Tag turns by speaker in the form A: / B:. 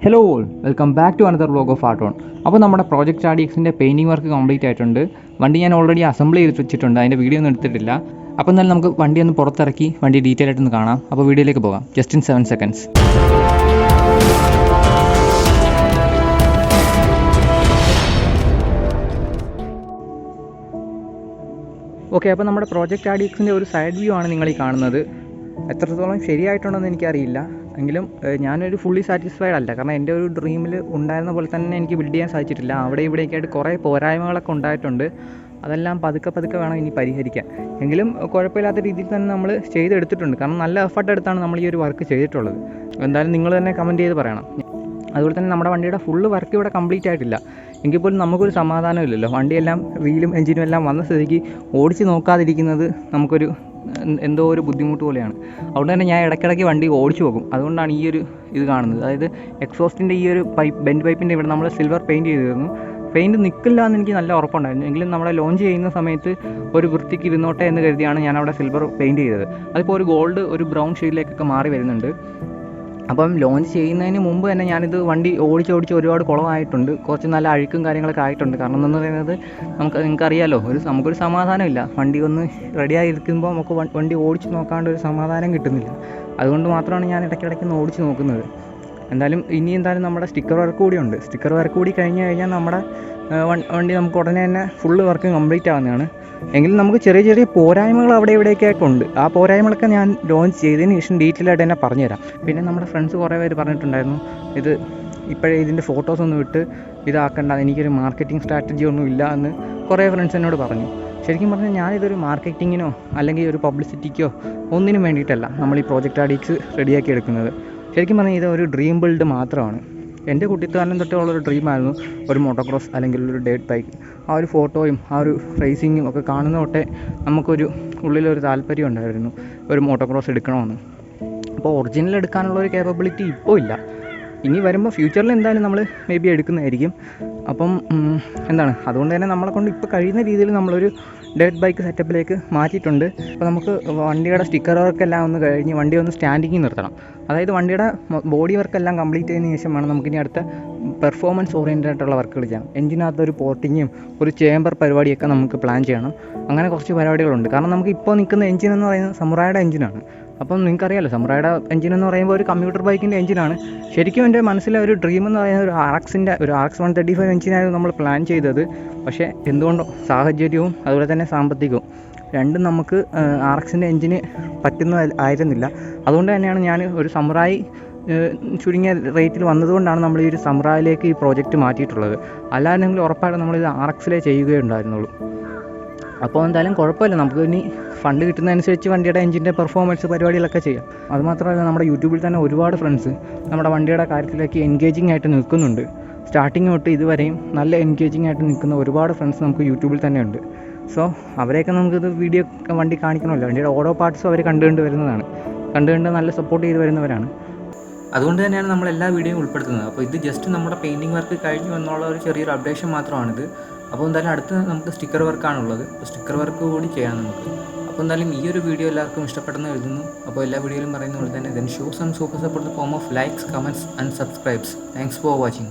A: Hello all, welcome back to another vlog of art on. അപ്പോൾ നമ്മുടെ project RDXൻ്റെ painting work complete ആയിട്ടുണ്ട്. വണ്ടി ഞാൻ ഓൾറെഡി അസംബിൾ ചെയ്ത് വെച്ചിട്ടുണ്ട്, അതിൻ്റെ വീഡിയോ ഒന്നും എടുത്തിട്ടില്ല. അപ്പോൾ എന്നാലും നമുക്ക് വണ്ടി ഒന്ന് പുറത്തിറക്കി വണ്ടി ഡീറ്റെയിൽ ആയിട്ടൊന്ന് കാണാം. അപ്പോൾ വീഡിയോയിലേക്ക് പോകാം, ജസ്റ്റ് ഇൻ 7 seconds. ഓക്കെ, അപ്പോൾ നമ്മുടെ പ്രോജക്റ്റ് RDXൻ്റെ ഒരു സൈഡ് വ്യൂ ആണ് നിങ്ങൾ ഈ കാണുന്നത്. എത്രത്തോളം ശരിയായിട്ടുണ്ടെന്ന് എനിക്കറിയില്ല, എങ്കിലും ഞാനൊരു ഫുള്ളി സാറ്റിസ്ഫൈഡ് അല്ല. കാരണം എൻ്റെ ഒരു ഡ്രീമിൽ ഉണ്ടായിരുന്ന പോലെ തന്നെ എനിക്ക് ബിൽഡ് ചെയ്യാൻ സാധിച്ചിട്ടില്ല. അവിടെ ഇവിടെയൊക്കെ ആയിട്ട് കുറേ പോരായ്മകളൊക്കെ ഉണ്ടായിട്ടുണ്ട്. അതെല്ലാം പതുക്കെ വേണം ഇനി പരിഹരിക്കാൻ. എങ്കിലും കുഴപ്പമില്ലാത്ത രീതിയിൽ തന്നെ നമ്മൾ ചെയ്തെടുത്തിട്ടുണ്ട്. കാരണം നല്ല എഫർട്ട് എടുത്താണ് നമ്മൾ ഈ ഒരു വർക്ക് ചെയ്തിട്ടുള്ളത്. എന്തായാലും നിങ്ങൾ തന്നെ കമൻറ്റ് ചെയ്ത് പറയണം. അതുപോലെ തന്നെ നമ്മുടെ വണ്ടിയുടെ ഫുള്ള് വർക്ക് ഇവിടെ കംപ്ലീറ്റ് ആയിട്ടില്ല. എങ്കിൽ പോലും നമുക്കൊരു സമാധാനമില്ലല്ലോ. വണ്ടിയെല്ലാം വീലും എഞ്ചിനും എല്ലാം വന്ന സ്ഥിതിക്ക് ഓടിച്ച് നോക്കാതിരിക്കുന്നത് നമുക്കൊരു എന്തോ ഒരു ബുദ്ധിമുട്ട് പോലെയാണ്. അതുകൊണ്ട് തന്നെ ഞാൻ ഇടയ്ക്കിടയ്ക്ക് വണ്ടി ഓടിച്ചു പോകും. അതുകൊണ്ടാണ് ഈ ഒരു ഇത് കാണുന്നത്. അതായത് എക്സോസ്റ്റിൻ്റെ ഈ ഒരു ബെൻഡ് പൈപ്പിൻ്റെ ഇവിടെ നമ്മൾ സിൽവർ പെയിൻറ്റ് ചെയ്തിരുന്നു. പെയിൻറ്റ് നിൽക്കില്ല എന്ന് എനിക്ക് നല്ല ഉറപ്പുണ്ടായിരുന്നു. എങ്കിലും നമ്മളെ ലോഞ്ച് ചെയ്യുന്ന സമയത്ത് ഒരു വൃത്തിക്ക് ഇരുന്നോട്ടെ എന്ന് കരുതിയാണ് ഞാൻ അവിടെ സിൽവർ പെയിൻറ്റ് ചെയ്തത്. അതിപ്പോൾ ഒരു ഗോൾഡ് ഒരു ബ്രൗൺ ഷെയ്ഡിലേക്കൊക്കെ മാറി വരുന്നുണ്ട്. അപ്പം ലോഞ്ച് ചെയ്യുന്നതിന് മുമ്പ് തന്നെ ഞാനിത് വണ്ടി ഓടിച്ച് ഒരുപാട് കുളമായിട്ടുണ്ട്. കുറച്ച് നല്ല അഴുക്കും കാര്യങ്ങളൊക്കെ ആയിട്ടുണ്ട്. കാരണം എന്ന് പറയുന്നത് നിങ്ങൾക്കറിയാമല്ലോ, നമുക്കൊരു സമാധാനമില്ല. വണ്ടി ഒന്ന് റെഡിയായി ഇരിക്കുമ്പോൾ നമുക്ക് വണ്ടി ഓടിച്ച് നോക്കാണ്ട് ഒരു സമാധാനം കിട്ടുന്നില്ല. അതുകൊണ്ട് മാത്രമാണ് ഞാൻ ഇടയ്ക്കിടയ്ക്ക് ഓടിച്ച് നോക്കുന്നത്. എന്തായാലും നമ്മുടെ സ്റ്റിക്കർ വർക്ക് കൂടിയുണ്ട്. സ്റ്റിക്കർ വർക്ക് കൂടി കഴിഞ്ഞാൽ നമ്മുടെ വണ്ടി നമുക്ക് ഉടനെ തന്നെ ഫുള്ള് വർക്ക് കംപ്ലീറ്റ് ആവുന്നതാണ്. എങ്കിലും നമുക്ക് ചെറിയ പോരായ്മകൾ അവിടെ ഇവിടെയൊക്കെ ഉണ്ട്. ആ പോരായ്മകളൊക്കെ ഞാൻ ലോഞ്ച് ചെയ്തതിന് ശേഷം ഡീറ്റെയിൽ ആയിട്ട് തന്നെ പറഞ്ഞുതരാം. പിന്നെ നമ്മുടെ ഫ്രണ്ട്സ് കുറേ പേര് പറഞ്ഞിട്ടുണ്ടായിരുന്നു, ഇത് ഇപ്പോഴേ ഇതിൻ്റെ ഫോട്ടോസൊന്നും വിട്ട് ഇതാക്കണ്ട, എനിക്കൊരു മാർക്കറ്റിംഗ് സ്ട്രാറ്റജി ഒന്നും ഇല്ല എന്ന് കുറേ ഫ്രണ്ട്സ് എന്നോട് പറഞ്ഞു. ശരിക്കും പറഞ്ഞാൽ ഞാനിതൊരു മാർക്കറ്റിങ്ങിനോ അല്ലെങ്കിൽ ഒരു പബ്ലിസിറ്റിക്കോ ഒന്നിനും വേണ്ടിയിട്ടല്ല നമ്മൾ ഈ പ്രോജക്റ്റ് RDX റെഡിയാക്കി എടുക്കുന്നത്. ശരിക്കും പറഞ്ഞാൽ ഇത് ഒരു ഡ്രീം ബിൽഡ് മാത്രമാണ്. എൻ്റെ കുട്ടിക്കാലം തൊട്ടുള്ളൊരു ഡ്രീമായിരുന്നു ഒരു മോട്ടോക്രോസ് അല്ലെങ്കിൽ ഒരു ഡേർട്ട് ബൈക്ക്. ആ ഒരു ഫോട്ടോയും ആ ഒരു റേസിങ്ങും ഒക്കെ കാണുന്ന തൊട്ടേ നമുക്കൊരു ഉള്ളിലൊരു താല്പര്യം ഉണ്ടായിരുന്നു ഒരു മോട്ടോക്രോസ് എടുക്കണമെന്ന്. അപ്പോൾ ഒറിജിനൽ എടുക്കാനുള്ള ഒരു കേപ്പബിലിറ്റി ഇപ്പോൾ ഇല്ല. ഇനി വരുമ്പോൾ ഫ്യൂച്ചറിൽ എന്തായാലും നമ്മൾ മേ ബി എടുക്കുന്നതായിരിക്കും. അപ്പം അതുകൊണ്ട് തന്നെ നമ്മളെ കൊണ്ട് ഇപ്പോൾ കഴിയുന്ന രീതിയിൽ നമ്മളൊരു ഡേർട്ട് ബൈക്ക് സെറ്റപ്പിലേക്ക് മാറ്റിയിട്ടുണ്ട്. അപ്പോൾ നമുക്ക് വണ്ടിയുടെ സ്റ്റിക്കർ വർക്കെല്ലാം ഒന്ന് കഴിഞ്ഞ് വണ്ടി ഒന്ന് സ്റ്റാൻഡിങ്ങിൽ നിർത്തണം. അതായത് വണ്ടിയുടെ ബോഡി വർക്കെല്ലാം കംപ്ലീറ്റ് ചെയ്തതിന് ശേഷം വേണം നമുക്കിനി അടുത്ത പെർഫോമൻസ് ഓറിയൻറ്റഡ് ആയിട്ടുള്ള വർക്കുകൾ ചെയ്യാം. എഞ്ചിനകത്തൊരു പോർട്ടിങ്ങും ഒരു ചേമ്പർ പരിപാടിയൊക്കെ നമുക്ക് പ്ലാൻ ചെയ്യണം. അങ്ങനെ കുറച്ച് പരിപാടികളുണ്ട്. കാരണം നമുക്ക് ഇപ്പോൾ നിൽക്കുന്ന എഞ്ചിൻ എന്ന് പറയുന്നത് സമുറായുടെ എഞ്ചിനാണ്. അപ്പം നിങ്ങൾക്കറിയാമല്ലോ, സമുറായുടെ എഞ്ചിൻ എന്ന് പറയുമ്പോൾ ഒരു കമ്പ്യൂട്ടർ ബൈക്കിൻ്റെ എഞ്ചിനാണ്. ശരിക്കും എൻ്റെ മനസ്സിലെ ഒരു ഡ്രീം എന്ന് പറയുന്നത് ഒരു RX 135 എഞ്ചിനായിരുന്നു നമ്മൾ പ്ലാൻ ചെയ്തത്. പക്ഷേ എന്തുകൊണ്ടോ സാഹചര്യവും അതുപോലെ തന്നെ സാമ്പത്തികവും രണ്ടും നമുക്ക് RXൻ്റെ എഞ്ചിന് പറ്റുന്നതായിരുന്നില്ല. അതുകൊണ്ട് തന്നെയാണ് ഞാൻ ഒരു സമുറായി ചുരുങ്ങിയ റേറ്റിൽ വന്നതുകൊണ്ടാണ് നമ്മൾ ഈ ഒരു സമുറായിലേക്ക് ഈ പ്രോജക്റ്റ് മാറ്റിയിട്ടുള്ളത്. അല്ലായിരുന്നെങ്കിൽ ഉറപ്പായിട്ടും നമ്മളിത് RXലേ ചെയ്യുകയുണ്ടായിരുന്നുള്ളൂ. അപ്പോൾ എന്തായാലും കുഴപ്പമില്ല, നമുക്ക് ഇനി ഫണ്ട് കിട്ടുന്നതനുസരിച്ച് വണ്ടിയുടെ എഞ്ചിൻ്റെ പെർഫോമൻസ് പരിപാടികളൊക്കെ ചെയ്യാം. അതുമാത്രമല്ല, നമ്മുടെ യൂട്യൂബിൽ തന്നെ ഒരുപാട് ഫ്രണ്ട്സ് നമ്മുടെ വണ്ടിയുടെ കാര്യത്തിലേക്ക് എൻഗേജിങ് ആയിട്ട് നിൽക്കുന്നുണ്ട്. സ്റ്റാർട്ടിങ് തൊട്ട് ഇതുവരെയും നല്ല എൻഗേജിങ് ആയിട്ട് നിൽക്കുന്ന ഒരുപാട് ഫ്രണ്ട്സ് നമുക്ക് യൂട്യൂബിൽ തന്നെ ഉണ്ട്. സോ അവരെയൊക്കെ നമുക്കിത് വീഡിയോ വണ്ടി കാണിക്കണമല്ലോ. വണ്ടിയുടെ ഓരോ പാർട്സും അവർ കണ്ടുകൊണ്ട് നല്ല സപ്പോർട്ട് ചെയ്ത് വരുന്നവരാണ്. അതുകൊണ്ട് തന്നെയാണ് നമ്മൾ എല്ലാ വീഡിയോയും ഉൾപ്പെടുത്തുന്നത്. അപ്പോൾ ഇത് ജസ്റ്റ് നമ്മുടെ പെയിൻറ്റിംഗ് വർക്ക് കഴിഞ്ഞു എന്നുള്ള ഒരു ചെറിയൊരു അപ്ഡേഷൻ മാത്രമാണിത്. അപ്പോൾ എന്തായാലും അടുത്ത് നമുക്ക് സ്റ്റിക്കർ വർക്കാണുള്ളത്. അപ്പോൾ സ്റ്റിക്കർ വർക്ക് കൂടി ചെയ്യാം നമുക്ക്. അപ്പോൾ എന്തായാലും ഈ ഒരു വീഡിയോ എല്ലാവർക്കും ഇഷ്ടപ്പെട്ടെന്ന് എഴുതുന്നു. അപ്പോൾ എല്ലാ വീഡിയോയിലും പറയുന്ന പോലെ തന്നെ then shows and super support form of likes, comments and subscribes. Thanks for watching.